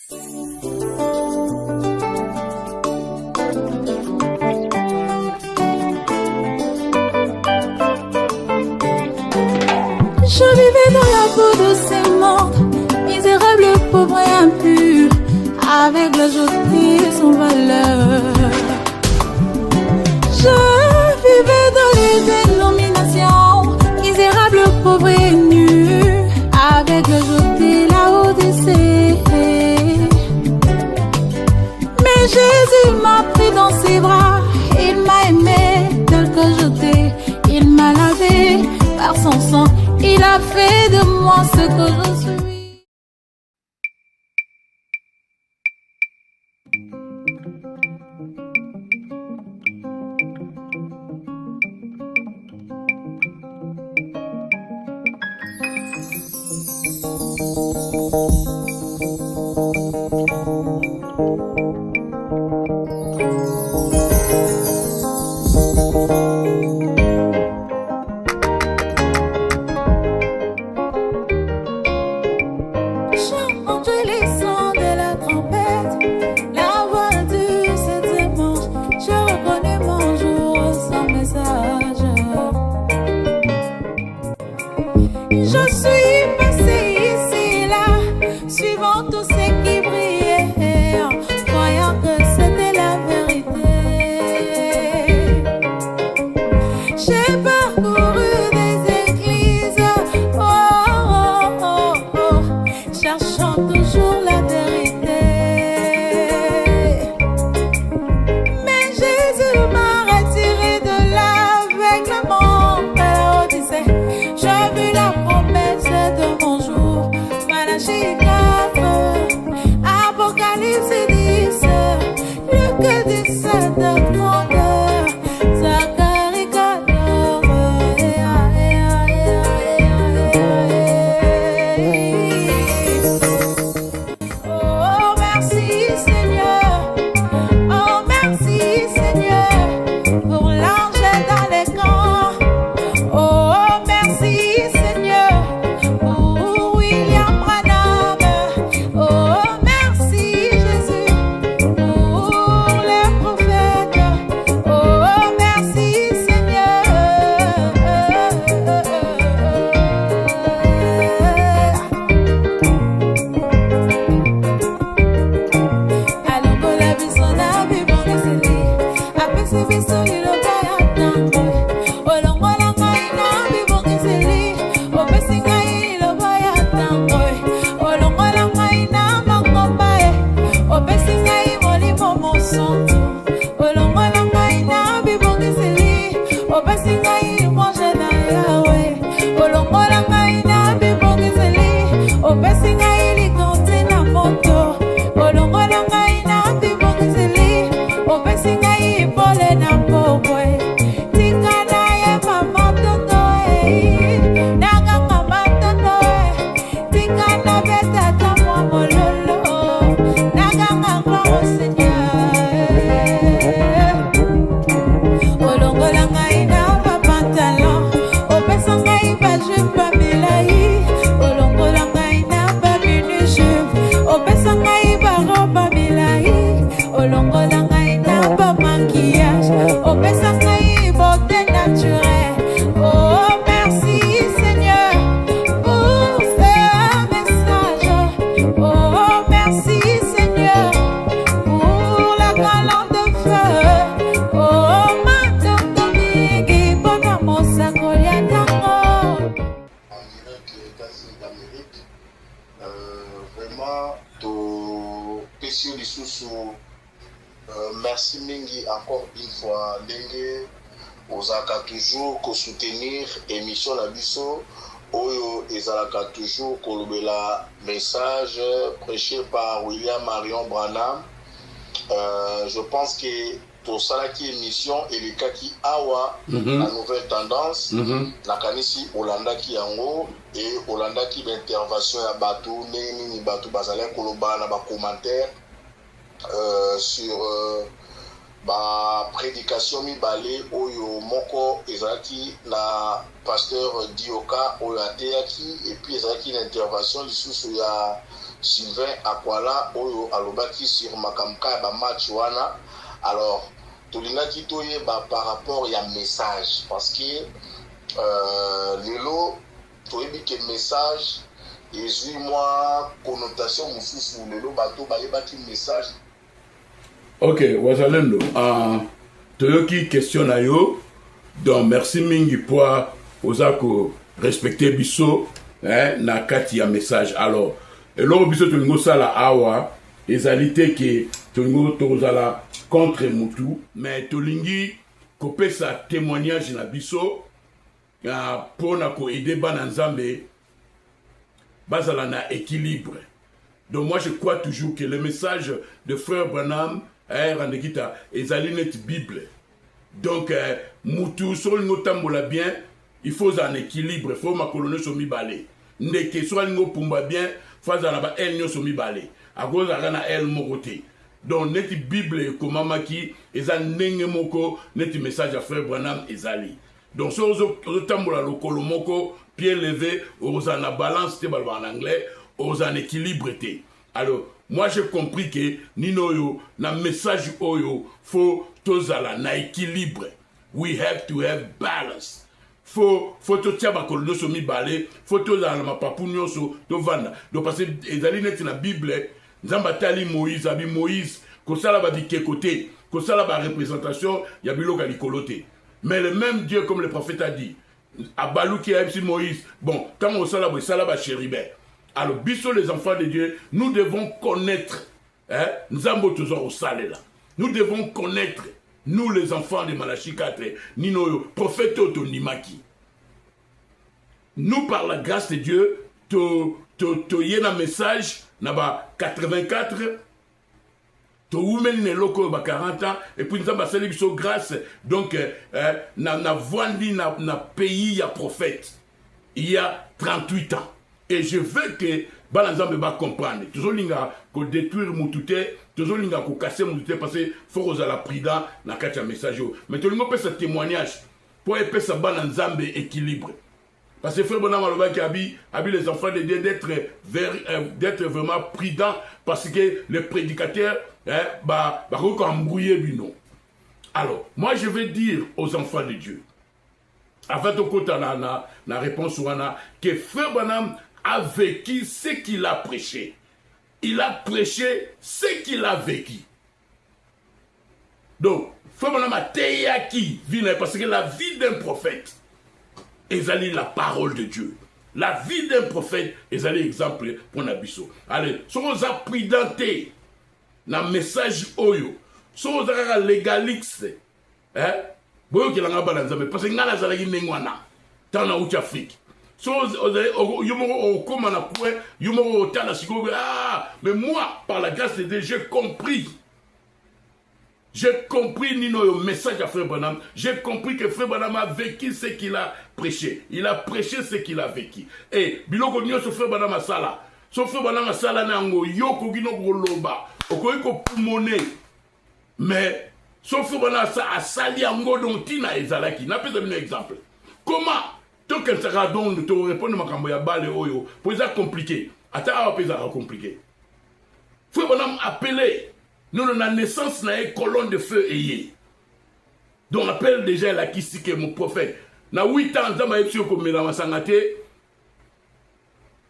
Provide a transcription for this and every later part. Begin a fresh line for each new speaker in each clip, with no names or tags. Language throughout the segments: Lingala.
Je vivais dans la peau de ces morts, misérable, pauvre et impur, avec la jolie sans valeur. Je vivais dans les dénominations, misérable, pauvre et nu, avec le jolie la Odyssée. Mais Jésus m'a pris dans ses bras, il m'a aimé tel que j'étais, il m'a lavé par son sang. Il a fait de moi ce que je suis. Je suis passé ici et là, suivant tout ce qui brillait, croyant que c'était la vérité. J'ai parcouru des églises, cherchant toujours la vérité. Mais Jésus m'a retiré de là avec le monde à la Odyssée. J'ai vu la promesse de mon jour, Malachie 4, Apocalypse 10, Luc 17, 30, Zacharie 14. Oh merci Seigneur, oh merci Seigneur, pour l'ange dans les camps. Oh merci Seigneur, pour William Branham. Oh merci Jésus, pour les prophètes. Oh merci Seigneur. Alongola bisona bibonge seli, apesi bisoli lo bayatanga. Olongola ngaina bibonge seli, opesi ngai lo bayatanga. Olongola ngaina mangomba e, opesi ngai molimo mosonto. Olongola ngaina bibonge seli, opesi ngai mwange na yawe. Olongola ngaina bibonge seli, opesi ngai likonte na moto. Olongola ngaina bibonge seli, opesi ngai pole na pokwe. Tika na ye mama tondo e, naganga matondo e. Tika na betata mwa mololo, naganga gloire au Seigneur. Olongola ngaina ba pantalon, opesa ngai ba jupe milai. Olongola ngaina ba mini-jupe, opesa ngai ba robe milai. Olongola ngaina ba maquillage, opesa ngai beauté naturelle. Oh merci Seigneur pour ce message. Oh merci Seigneur pour la galante de feu. Oh maintenant mingi bona mosako ya ntango.
En direct des États-Unis d'Amérique, vraiment, Pesio Lisusu, merci mingi encore une fois, Dengue, Ozaka toujours, ko soutenir émission la biso, Oyo Ezalaka toujours, Kolobela message prêché par William Marion Branham. Je pense que pour ça qui émission et le cas qui awa la nouvelle tendance la kanisi Olanda qui yango et Olanda qui l'intervention ya batou neni batou bazalé koloba na ba commentaire sur ba prédication mibale oyo moko ezalaki na pasteur Dioka oyo ateyaki et puis ezalaki l'intervention lisusu ya Sylvain Akwala oyo alobaki sur makamka ya match wana. Alors tolingaki toyeba par rapport ya message parce que lelo toyebi ke message ezwi mwa connotation mosusu lelo bato bayebaki message.
Ok, wazalendo toyoki question na yo donc merci mingi pour ozako respecter biso na kati ya message. Alors eloko biso tolingo sala awa ezali te ke tolingo tozala contre mutu mais tolingi kopesa témoignage na biso pona ko aider bana nzambe bazala na équilibre. Donc moi je crois toujours que le message de frère Branham Randekita ezali net Bible. Donc mutu solingo tambola bien, il faut un équilibre, il faut ma colonne somi balé. Ndeke solingo pumba bien, faut za ba el nyo somi balé. A cause na el moroté. Donc net Bible ko mama ki eza ndenge moko net message à frère Branham ezali. Donc so tambola lokolo moko pied levé, oza na balance te balba en anglais, oza en équilibre te. Alors moi j'ai compris que nino yo na message oyo faut tozala na équilibre. We have to have balance. Faut to tia ba kolono so mi balé, faut tozala na mapapu nyonso to vanda. Donc parce que ezali net na Bible, nzamba tali Moïse, abi Moïse ko sala ba bike côté, ko sala ba représentation ya biloka likolote. Mais le même Dieu comme le prophète a dit, Abalou qui a dit Moïse, bon, quand on sala ba chéribé. Alors, biso les enfants de Dieu, nous devons connaître, Nzambo toujours au salé là. Nous devons connaître, nous les enfants de Malachi 4, Nino, prophète Otonimaki. Nous, par la grâce de Dieu, y a un message, naba 84, to women ne loko ba 40 ans, et puis nous avons célébré biso grâce, donc, na voandi na pays ya prophète, il y a 38 ans. Et je veux que Balanzambe va comprendre. Toujours linga ko détruire mutute, toujours linga ko casser mutute parce que faut la prida na katia message. Mais tout le monde peut ce témoignage pour épais sa Balanzambe équilibre. Parce que frère Bonam Aloba qui habille les enfants de Dieu d'être vraiment prudent parce que les prédicateurs bah embrouiller bino. Alors, moi je vais dire aux enfants de Dieu. Avant de côté la réponse que frère Bonam a vécu ce qu'il a prêché. Il a prêché ce qu'il a vécu. Donc, frère Branham a teyaki, parce que la vie d'un prophète, ezali la parole de Dieu. La vie d'un prophète, ezali exemple pour Nabiso. Allez, si on a pridenté, na message oyo, si on a légaliste, boyo ki langa balanzame, parce que ngana zalaki nengwana, tant na outi Afrique. So, mais moi, par la grâce de Dieu, j'ai compris. J'ai compris Nino le message à Frère Branham. J'ai compris que Frère Branham a vécu ce qu'il a prêché. Il a prêché ce qu'il a vécu. Et biloko nyo so Frère Branham sala. So Frère Branham sala nango yoko gino goloba. Okoyiko pumone. Mais so Frère Branham a sali ango donc tina ezalaki. N'a pas un exemple. Comment? Tant qu'elle sera donc, te répondre à ma balle oyo, pour ça compliqué. Attends, ça compliqué. Frère Branham appelé, nous la naissance na colonne de feu ayé. Donc on appelle déjà la kisike mon prophète. Na 8 ans, ça m'a été comme la masangate,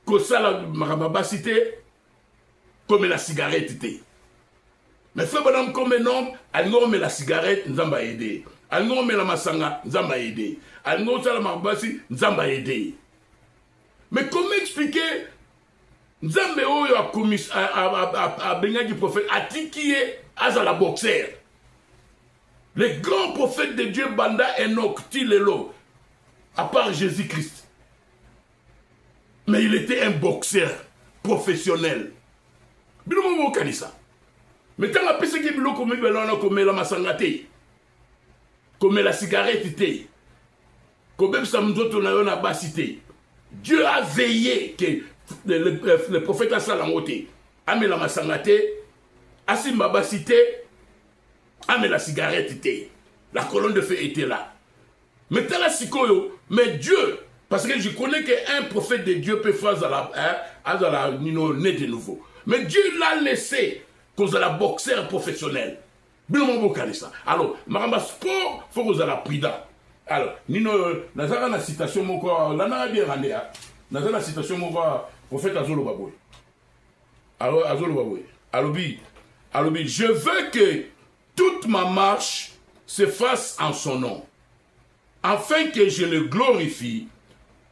que ça la marababacité, comme la cigarette était. Mais Frère Branham comme un homme, elle nomme la cigarette, nous avons aidé. Elle nomme la masanga, nous avons aidé. Alors, Nzamba aidé. Mais comment expliquer Nzambe oyo a commis a Benga du prophète a tikié à la boxeur. Les grands prophètes de Dieu Banda Enoch Tilelo à part Jésus-Christ. Mais il était un boxeur professionnel. Biloko kanisa. Mais tant la pese ke biloko me belona comme la masangate. Comme la cigarette était. Dieu a veillé que le prophète a salamoté. Ame la masangate, asimba basité, ame la cigarette était. La colonne de feu était là. Mais t'as la sikoyo, mais Dieu Parce que je connais qu'un prophète de Dieu peut faire la né de nouveau. Mais Dieu l'a laissé cause de la boxeur professionnel. Alors, maramba sport, faut que la prida. Alors, nino, nazara la citation moko, la na bien randea. Nazara la citation moko, prophète Azolo Baboy. Alors, Azolo Baboy. Alobi, je veux que toute ma marche se fasse en son nom, afin que je le glorifie,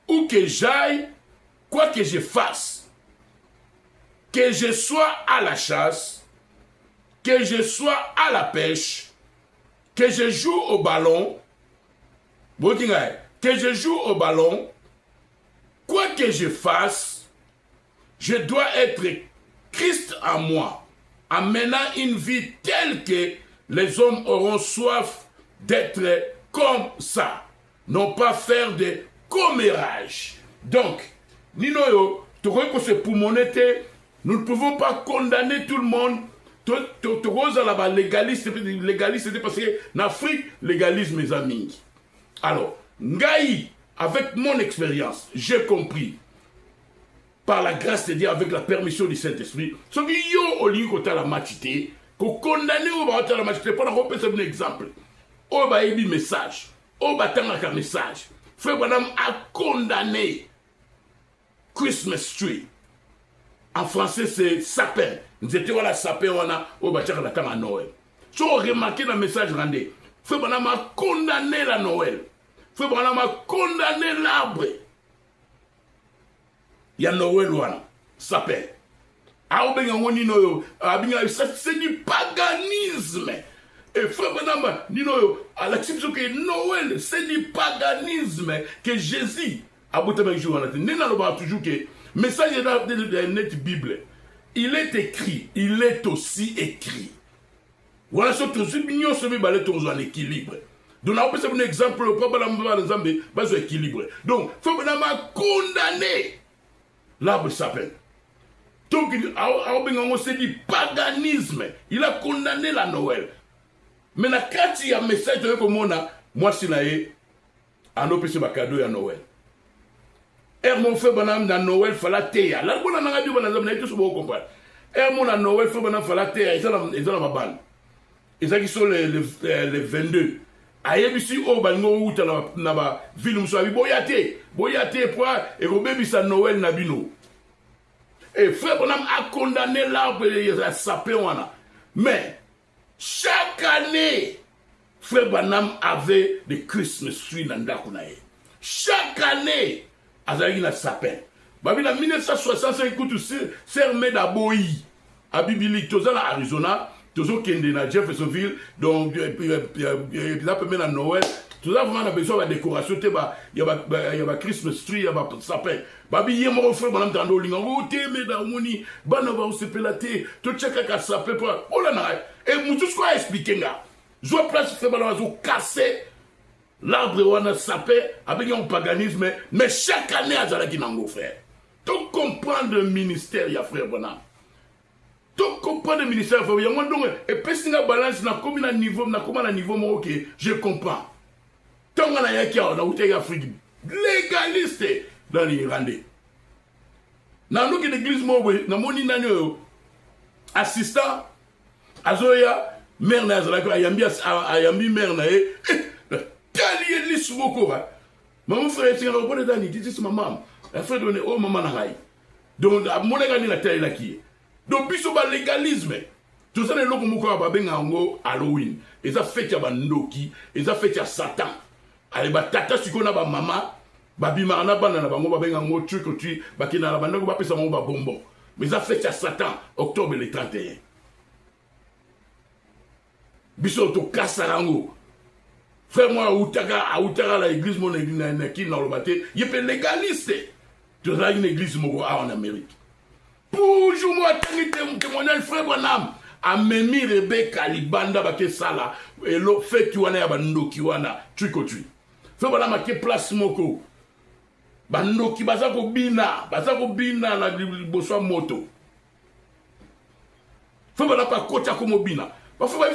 où que j'aille, quoi que je fasse, que je sois à la chasse, que je sois à la pêche, que je joue au ballon, que je joue au ballon, quoi que je fasse, je dois être Christ en moi, en menant une vie telle que les hommes auront soif d'être comme ça, non pas faire des commérages. Donc, Ninoyo, tu crois que c'est pour mon été, nous ne pouvons pas condamner tout le monde. Tu vois, là-bas, légaliste, parce que en Afrique, légalisme, mes amis. Alors, Ngaï, avec mon expérience, j'ai compris, par la grâce de Dieu, avec la permission du Saint-Esprit, ce qui y a au lieu de la machité, qu'on condamne au bas de la machité, pour repérer un exemple. Au bas, il y a un message. Au bas, il y a un message. Frère Branham a condamné Christmas tree. En français, c'est sapin. Nous étions à la sapin, on a au bas de la Noël. Si on remarque le message rendu, Frère Branham a condamné la Noël. Frère Branham a condamné l'arbre. Il y a Noël, sapin. C'est du paganisme. Et frère Branham, à l'acception que Noël, c'est du paganisme que Jésus a toujours que message de la Bible, il est écrit, il est aussi écrit. Voilà ce que nous sommes en équilibre. Donc, on peut un exemple, le papa de équilibre. Donc, frère Branham a condamné l'arbre sapin. Donc, c'est du paganisme. Il a condamné la Noël. Mais na kati ya message de komona moi sinaye anopesi ba cadeau ya Noël. Mon frère Branham na Noël fala teya. La bona na ngadi bona zamna tout so comprendre. Mon na Noël frère Branham fala teya, ils ont la balle. Ils qui sont les 22. Ayebisi o bango uta na ba ville muso bi boyate pour et robebisa Noël na bino. Et frère Branham a condamné l'arbre de la sapin wana. Mais chaque année, frère Branham avait des Christmas tree dans Ndakunae. Chaque année, Azali na sapin. Babi en 1965, écoute, c'est d'Aboyi, à Bibili, tous en Arizona, tous au Kende, Jeffersonville, donc, puis là, même à Noël, tout ça, vraiment, on a besoin de décoration, il y a Christmas tree, il y a sapin. Babi, il y a mon frère, Branham, dans l'Oling, on t'aime, Damouni, Banava, on s'est pélaté, tout chacun sapin, oh là, et nous tous quoi expliquer là. Je vois place frère Branham casser l'arbre ou un sapin avec un paganisme, mais chaque année à Zalaki Nango frère. Donc comprendre le ministère il y a frère Branham. Donc comprendre le ministère frère Branham. Donc et puis si la balance na comme à niveau na comme à niveau moi OK, je comprends. Tant on a yaki on a outé Afrique légaliste dans les randé. Na nous que l'église moi na moni nanyo assistant Azoya, mère Nazareth, ayambi mère nae, tali lis wokora. Maman frère, c'est un bon dani, dit maman. La frère donne oh maman naï. Donc mon gars na tali la qui. Donc biso ba légalisme. Tout ça les loko moko ba benga ngo Halloween. Et ça fait ya bandoki, et ça fait ya Satan. Ale ba tata sikona ba mama, ba bima na bana na bango ba benga ngo truc ba kina na bango ba pesa mo ba bonbon. Mais ça fait ya Satan octobre le 31. Biso to kasarango. Frère moi outaka la église mon église qui dans le bâté, il est légaliste. Tu as une église en Amérique. Pour moi témoignage frère Branham a memi Rebecca libanda ba ke sala et lo fait tu wana ya bando ki wana tricotri. Frère Branham a ke place moko. Bando ki bazako bina na boso moto. Frère Branham pa kota ko mobina. Parfois,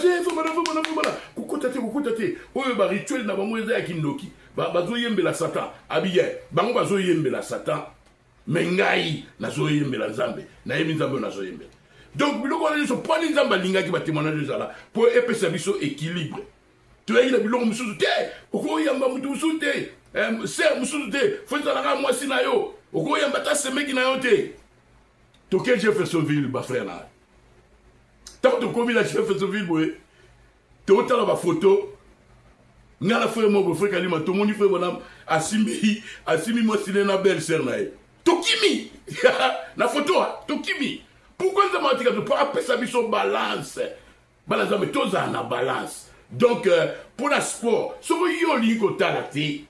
rituel na bango eza ya kindoki. Bazo yembela Satan. Abiye, bango bazo yembela Satan. Mais ngai nazo yembela Nzambe. Na yebi Nzambe nazo yembela. Donc, biloko wana so poni Nzamba linga ki ba témoignage ezala pour epesa biso équilibre. Tu as ile biloko mususu te, oko yamba mutu mususu te. Ser mususu te, faut ezala mwasi na yo. Oko yamba ta semeki na yo te. To quel Jeffersonville ba frère na. Tant to komi la Jeffersonville boye. Te otala ba photo. Ngala frère mo frère Kalima to moni frère bonam asimi mwasi na belle sœur na ye. Tokimi na photo Tokimi. Pourquoi nous avons dit que nous ne pouvons pas balance? Balance, mais tous en a balance. Donc, pour le sport, ce que vous avez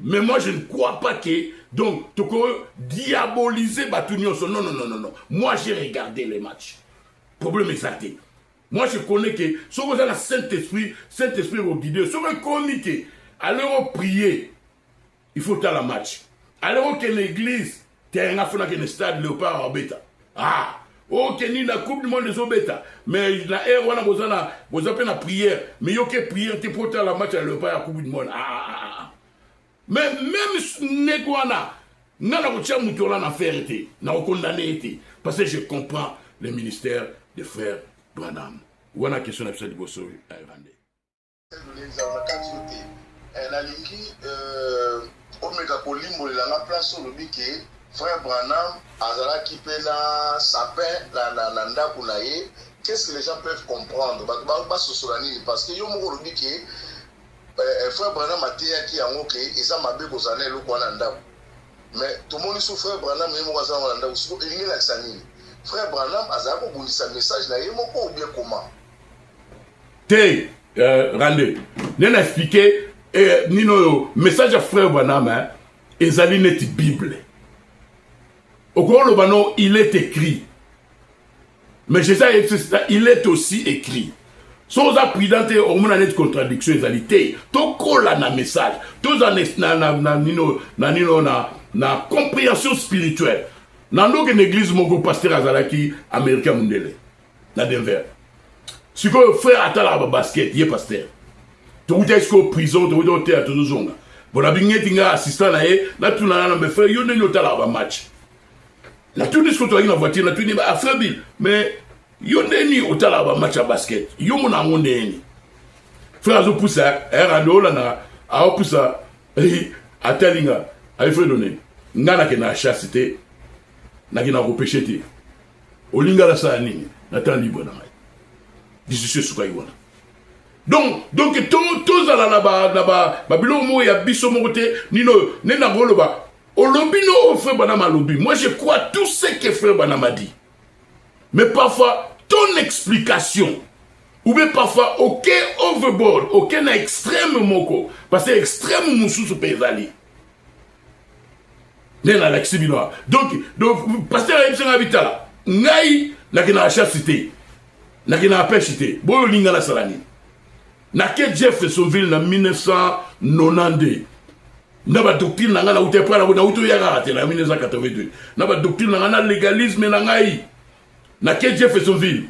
mais moi, je ne crois pas que, donc, tu peux diaboliser Batunion. Non. Moi, j'ai regardé les matchs. Problème est ça. Moi, je connais que, ce que vous avez le Saint-Esprit vous guide, ce que vous connaissez, allez prier, il faut faire le match. Allez que l'église, t'es un affaire dans le stade Léopard en bêta. Ok, ni la coupe du monde des bêta. Mais la air, on a besoin de prière. Mais il y a que prière, tu peux faire la match à Léopard à la coupe du monde. Mais même Negwana, n'a pas de moutola n'a fait été, n'a pas condamné été. Parce que je comprends le ministère des frères Branham. Ou on a question de cette bosso à Irlandais.
Omeka kolimbo la place sur le biquet. Frère Branham, Azala qui peut na sapin, na ndaku na ye, qu'est-ce que les gens peuvent comprendre? Parce que yo moko le biquet, Frère Branham a été qui a moqué, et ça m'a bien besoin de l'eau ndaku. Mais tout le monde sous Frère Branham, il m'a besoin de ndaku, il n'y a que Frère Branham, Azala ko bondi sa message na ye moko ou bien comment?
Té, Randé, n'a expliqué. Et Nino, message à frère Branham, ezali net Bible. Au cours le banon, il est écrit. Mais Jésus, il est aussi écrit. Sans appridante, au moins net contradiction, ezalité. To kola na message. Tous na compréhension spirituelle. Dans une église, mon pasteur Azalaki, américain Mundele, na Denver. Si que frère Atala basket, il est pasteur. Tu es en prison, tu es au théâtre, tu es en bon, la bingue assistant là, là tu n'as pas fait, il y a un match. Là tu dis que tu as une voiture, là tu dis à Frébil, mais il y a un match à basket. Il y a un monde. Frère Azo Poussa, Rando là, à Poussa, à Talinga, à Fredonné, Nana qui n'a chassé, n'a qui n'a pas pêché. Olinga la Sani, Nathan Libre. Discussion sur quoi. Donc tous là-bas, Babylone mo ya biso moté, nino, nena goloba. Olobi no frère Branham alobi. Moi je crois tout ce que frère Branham a dit. Mais parfois, ton explication, ou bien parfois, aucun overboard, aucun extrême moko, parce que extrême moussou se peut aller. Nena l'exibinoa. Donc, pasteur Ebsen Habitala, ngai, n'a qu'une chassité, n'a qu'une pêchité, boyo linga la salani. Na ke Jeffersonville en 1992. Na ba doctrine na ngana uté para na uto ya raté en 1982. Na ba doctrine na ngana légalisme na ngai. Na ke Jeffersonville.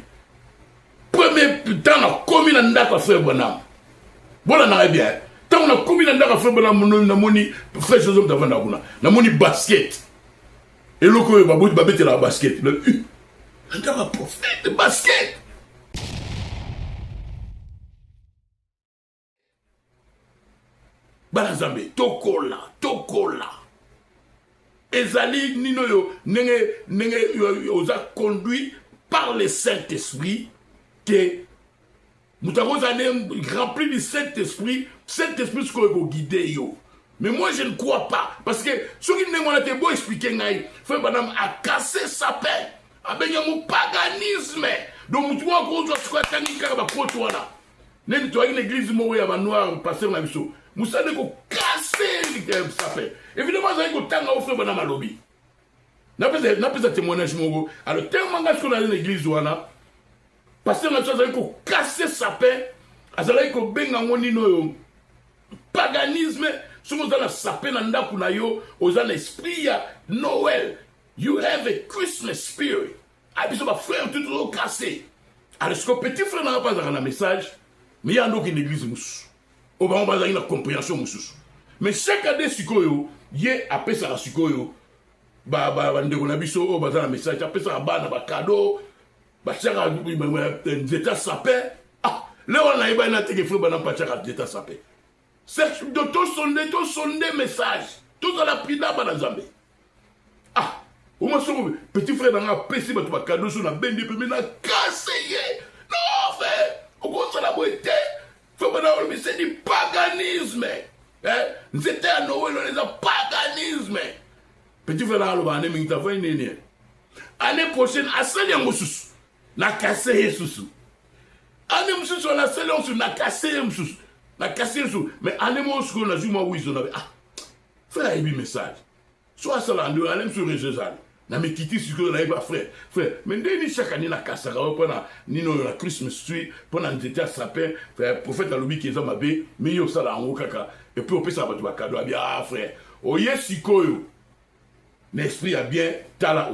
Premier temps na komi na ndaka frère Branham. Bona na bien. Tant na komi na ndaka frère Branham na moni frère Joseph davana kuna. Na moni basket. Et loko ba bout ba bete la basket. Le ndaka prophète de basket. Banazambe, tokola. Ezali nino yo, nenge oza conduit par le Saint-Esprit, que nous avons rempli du Saint-Esprit ce qu'on va guider yo. Mais moi je ne crois pas, parce que ce qui n'a pas beau expliquer, Frère Branham a cassé sa paix, a béni mon paganisme. Donc tu vois qu'on doit se faire tangi karaba kotoana. N'est-ce pas une église mourir à noir, pasteur Nabiso. Vous savez qu'on casse sa paix. Évidemment, vous avez qu'on tanga au frère Branham à lobby. N'a pas de témoignage, mon gars. Alors, tellement qu'on a dans l'église, pasteur Nabiso, vous avez qu'on casse sa paix. Vous avez qu'on benga monino paganisme. Si vous avez sa paix dans ndakunayo, vous avez l'esprit Noël. You have a Christmas spirit. Abiso, ma frère, tout cassé. alors ce que petit frère n'a pas un message mais il y a une église moussou au bas on va une compréhension moussou mais chaque année sikoyo yé après ça sikoyo ba ndeko na biso o bazana message après ça ba na ba cadeau ba chaka nzeta sapin ah le on a iba na teke frère ba na pa chaka nzeta sapin c'est de to sonde message tout ça la prida ba na Nzambe ah au moins petit frère na pesi ba to ba cadeau sur na bende pe na casser non frère au gros ça la boîte frère ba na c'est du paganisme hein nzeta à Noël on les paganisme. Petit frère là, l'année prochaine, à celle de na cassé sous. Année moussous, on a celle on na cassé moussous. Na cassé sous. Mais année moussous, on a joué oui, on avait. Ah, frère, il y a un message. Soit ça là, on a même sur les réseaux. Na me quitter sur que là, il va frère. Frère, mais dès chaque année, na cassé, pendant Nino la Christmas tree, pendant que j'étais à sapin, frère, prophète a l'oubi qui est en mabé, mais il y a ça là en haut caca. Et puis on peut ça, tu vas cadeau. Ah, frère. Oh, yes, sikoyo. L'esprit a bien tala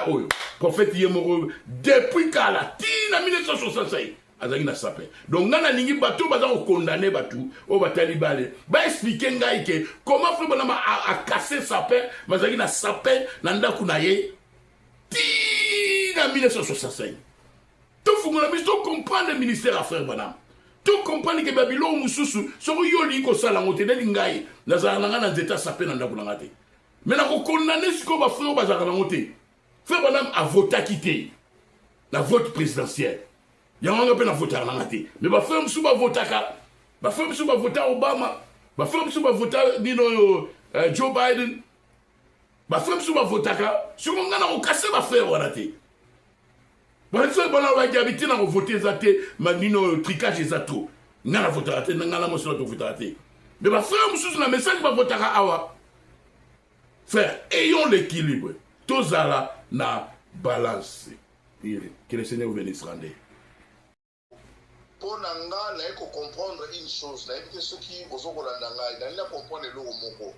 oyo prophète yemoro depuis kala tina 1965 azaki na sapin donc ngana ningi bato baza ko condamner bato o batali bale ba expliquer ngai ke comment frère banama a cassé sapin bazaki na sapin na ndaku na ye tina 1965 to fungola biso comprendre le ministère à frère banam tout comprendre que Babylone mususu soko yoli ko sala ngote de ngai nazala nga na nzeta sapé na ndako na ngate mais na ko condamner siko ba frère bazaka na ngote frère banam a voté quitter la vote présidentielle ya nga pe na voter na ngate mais ba frère musu ba votaka ba frère musu ba voter Obama ba frère musu ba voter Nino Joe Biden ba frère musu ba votaka siko nga na ko casser ba frère wana te. Bon, ça, bon, on va dire, mais tu n'as pas voté, ça, Manino, tricage, ça, tout. N'a pas voté, n'a pas voté. Mais ma frère, monsieur, le message va voter à Awa. Frère, ayons l'équilibre. Tout ça là, na balance. Que le Seigneur vous bénisse, rendez.
Pour Nanga, il faut comprendre une chose. Il faut que ceux qui ont comprendre le mot.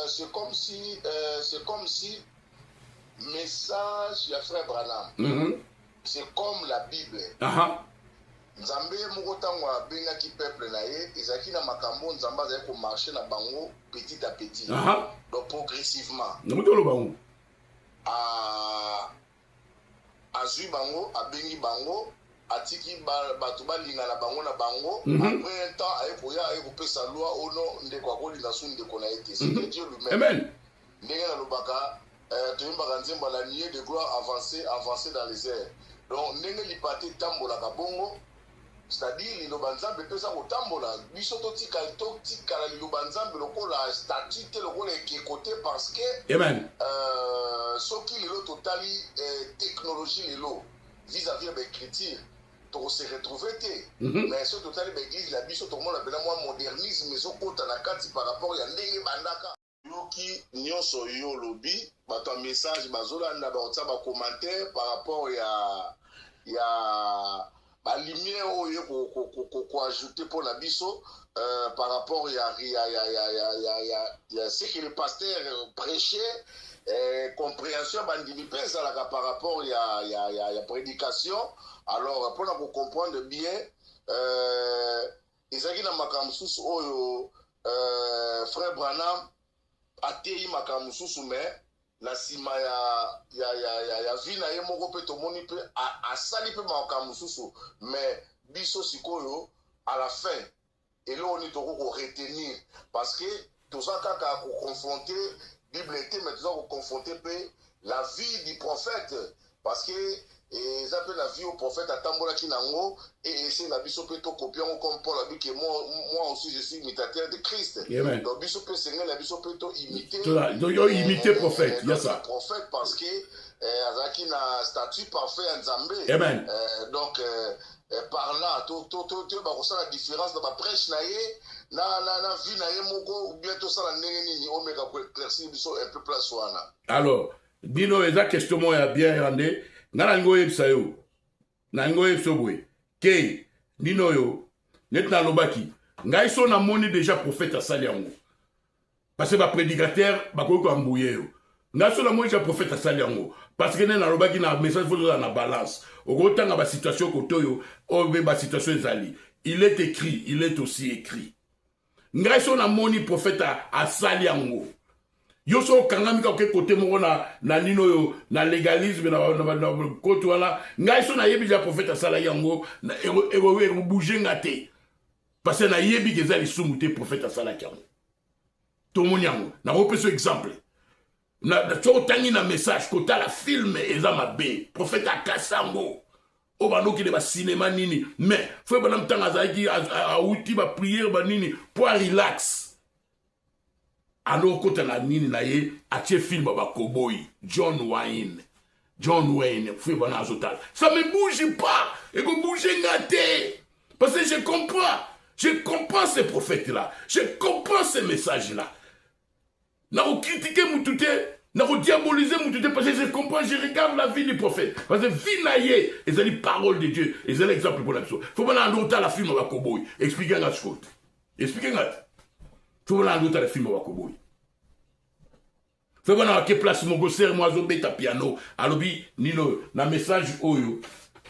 C'est comme si message ya frère Branham c'est comme la Bible. Nzambe moko tango abengaki peuple na ye ezaki na makambo nzambe azali ko marcher na bango petit à petit donc progressivement azui bango abengi bango atiki bato balinga na bango après un temps aye koya aye kopesa loi ono ndeko akolinga su ndeko na ye te c'est Dieu lui-même ndenge na lobaka la nier de gloire avancer dans les airs. Donc, n'est-ce pas tambola kabongo, c'est-à-dire les lobanzambe peut ça au tambola. Bisoto tikala les lobanzambe le la statue le rôle est côté parce que
amen.
Ce qui est le total technologie les lots vis-à-vis de l'écriture. To se retrouver mais ce total l'église la bisoto monde appelle moi modernisme mais au côté na kati par rapport à ndenge bandaka. Yoki nyonso yo lobby bato message bazolanda ba ba commentaire par rapport ya ba lumière oyo ko ajouter pour la biso par rapport ya ce que le pasteur prêchait compréhension bandimi pesa la par rapport ya prédication alors pour nous comprendre bien ezaki na makamsusu oyo frère Branham atei makamususu mais na sima ya vina ye moko pe to moni pe asali pe makamususu mais biso sikoyo à la fin et là on est toko ko retenir parce que tout ça kaka ko confronter Bible était mais tout ça ko confronter pe la vie du prophète parce que et ça peut la vie au prophète à Tambola Kinango et c'est la biso peut copier comme Paul a dit que moi aussi je suis imitateur de Christ. Donc biso peut s'engager la biso peut imiter.
Donc yo imiter prophète, il y a ça.
Prophète parce que azaki na statut parfait en Nzambe.
Amen.
Donc par là tout ba ko la différence dans ma prêche na ye na vie na ye moko ou bien tout ça la ndenge nini omeka ko éclaircir biso un peu place wana. Alors, dino eza question mo ya bien rendé.
Ngana ngo yebisa yo na ngo yebso boy ke nino yo net na lobaki ngai so na moni déjà prophète asali yango parce que ba prédicateur ba ko ambouye yo Naso la moi j'ai prophète asali yango parce que na lobaki na message faut na balance okotanga ba situation kotoyo o be ba situation ezali il est écrit il est aussi écrit ngai so na moni prophète asali yango yo so kangami ka côté moko na nino yo na légalisme na côté wala ngai so na yebi ja prophète asali yango ero bouger ngate parce que na yebi ke zali sumuté prophète asali yango to moni yango na repeso exemple na tangi na message kota la film eza mabe prophète akasango o banoki de ba cinéma nini mais faut ba namtanga zaki a outi ba prière ba nini pour relax alors kota na nini na ye atie film ba cowboy John Wayne faut ba na azotal ça me bouge pas et go bouger ngate parce que je comprends ces prophètes là je comprends ces messages là. Na critiquer Moutouté, na diaboliser Moutouté parce que je comprends, je regarde la vie du prophète. Parce que vie naïe, et c'est les paroles de Dieu, et c'est l'exemple pour la chose. Faut pas l'endroit la film à cowboy. Expliquez la chose. Expliquez la. Faut pas l'endroit la film à cowboy. Faut pas l'endroit place mon gosser moi zo beta piano. Alobi nino na message oyo,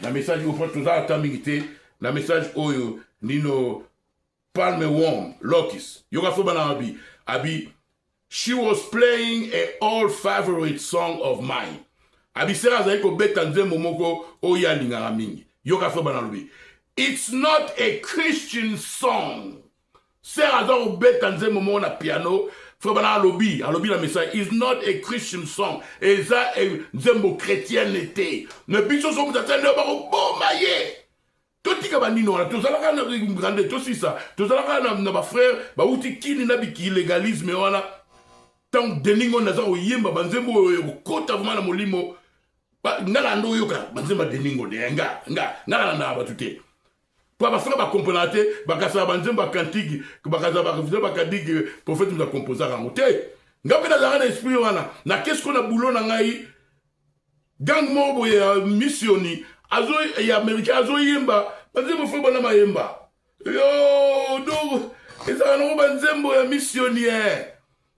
na message au frère tout ça tamingité, na message oyo nino palme warm, lokis. Yoga faut pas l'endroit abi she was playing a old favorite song of mine. Abisera zaiko betanze momoko oya lingara mingi. Yoka so banalobi. It's not a Christian song. Sera zaiko betanze momo na piano. Fo banalobi. Alobi la message. It's not a Christian song. Eza nzembo chrétienneté. Ne biso so mutata ne baro bo maye. Totika bandino na tozalaka na grande tosisa. Tozalaka na ba frère ba uti kini na biki légalisme wala. Tant deningo naza oyemba banzembo kota vuma na molimo ngala ndo yoka banzemba deningo de ngala na batute pour ba frère ba comprendre bakasa banzemba kantiki bakasa ba kadiki prophète nous a composé en moté ngape na zara esprit wana na qu'est-ce qu'on a boulot na ngai gang mobo ya missioni azo ya américain azo yemba banzembo fo bana mayemba yo do ezana no banzembo ya missionnaire.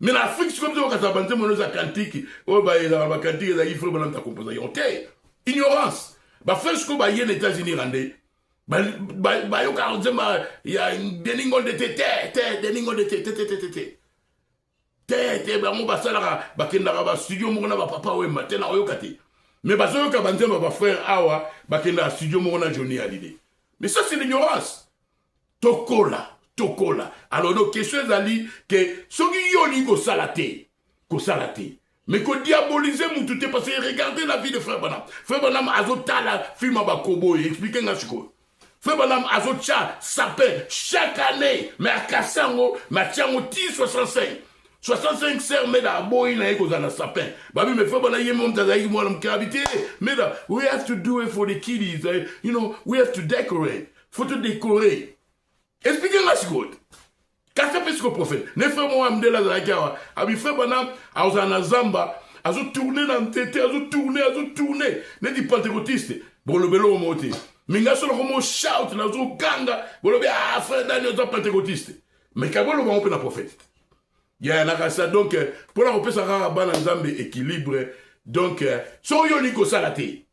Mais l'Afrique, c'est comme ça qu'on a dit que cantique, oh bah il a cantique, il faut que composer. Ignorance. Bah faire ce que bah y a les États-Unis rendez. Bah yo quand il y a une déningon de déningon de bah mon bah ça là, bah kenda bah studio mon na bah papa ouais maintenant yo kati. Mais bah ça yo quand bah frère awa, bah kenda studio mon na Johnny Hallyday. Mais ça c'est l'ignorance. Tokola. Alors, nos questions ali que ce qui yoli ko salate, mais ko diaboliser Moutouté parce que regardez la vie de Frère Branham. Frère Branham azota la film ba cowboy, expliquez nga chiko. Frère Branham azota sapin chaque année, mais à Kassango, mais tiango 65. 65 serres mais la boy na eko za sapin. Babi me Frère Branham yemom tazayi mo lam kabité. Mais we have to do it for the kiddies, you know, we have to decorate. Faut te décorer. Expliquez-moi ce que qu'est-ce que c'est que prophète ne frère moi amdela za kawa abi frère Branham azana zamba azo tourner dans tete azo tourner ne di pentecôtiste bon le belo monté minga solo comme shout na zo kanga bon le ah frère Daniel zo pentecôtiste mais kabolo va on na prophète ya na ça donc pour la repère ça bana nzambe équilibre donc so yo ni ko salate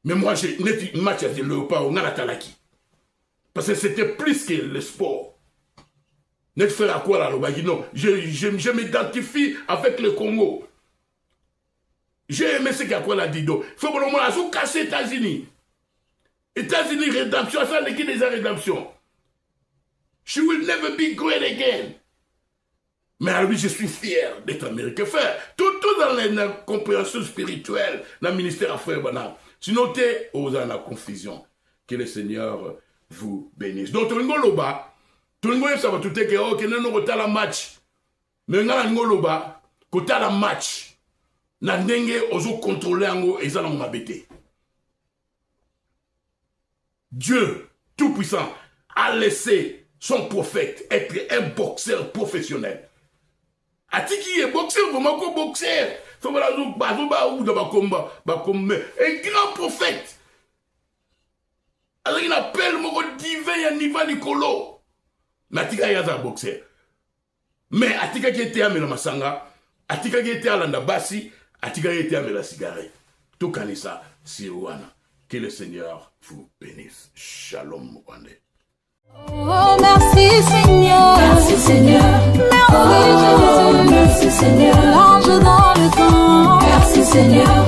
mais moi j'ai net match de léopard on a la talaki. Parce que c'était plus que le sport. N'est-ce faire à quoi là, le non, je m'identifie avec le Congo. J'ai aimé ce qu'à quoi l'a dit. Donc, il faut que le monde a cassé les États-Unis. États-Unis, rédemption, ça, l'équipe des rédemption. She will never be great again. Mais à lui, je suis fier d'être américain. Faire tout dans la compréhension spirituelle, dans le ministère à Frère Branham. Sinon, t'es aux la confusion. Que le Seigneur vous bénisse. Donc, tout le monde là-bas, tout le monde ça va tout est que ok, non, on la match. Mais on a là-bas, quand la match, na ndenge ozo contrôler ango et ça on m'a bêté. Dieu tout-puissant a laissé son prophète être un boxeur professionnel. Atiki est boxeur, vraiment quoi boxeur. Faut pas la ou dans un combat, un grand prophète. Alors il appelle mon divin ya niva Nicolo. Natika ya za boxeur. Mais atika qui était à Masanga, atikaki ete alanda basi atikaki ete amela cigarette tokanisa sirwana. Que le Seigneur vous bénisse. Shalom Mwande.
Oh merci Seigneur, merci Seigneur, merci Jésus, merci Seigneur, l'ange dans le camp, merci Seigneur.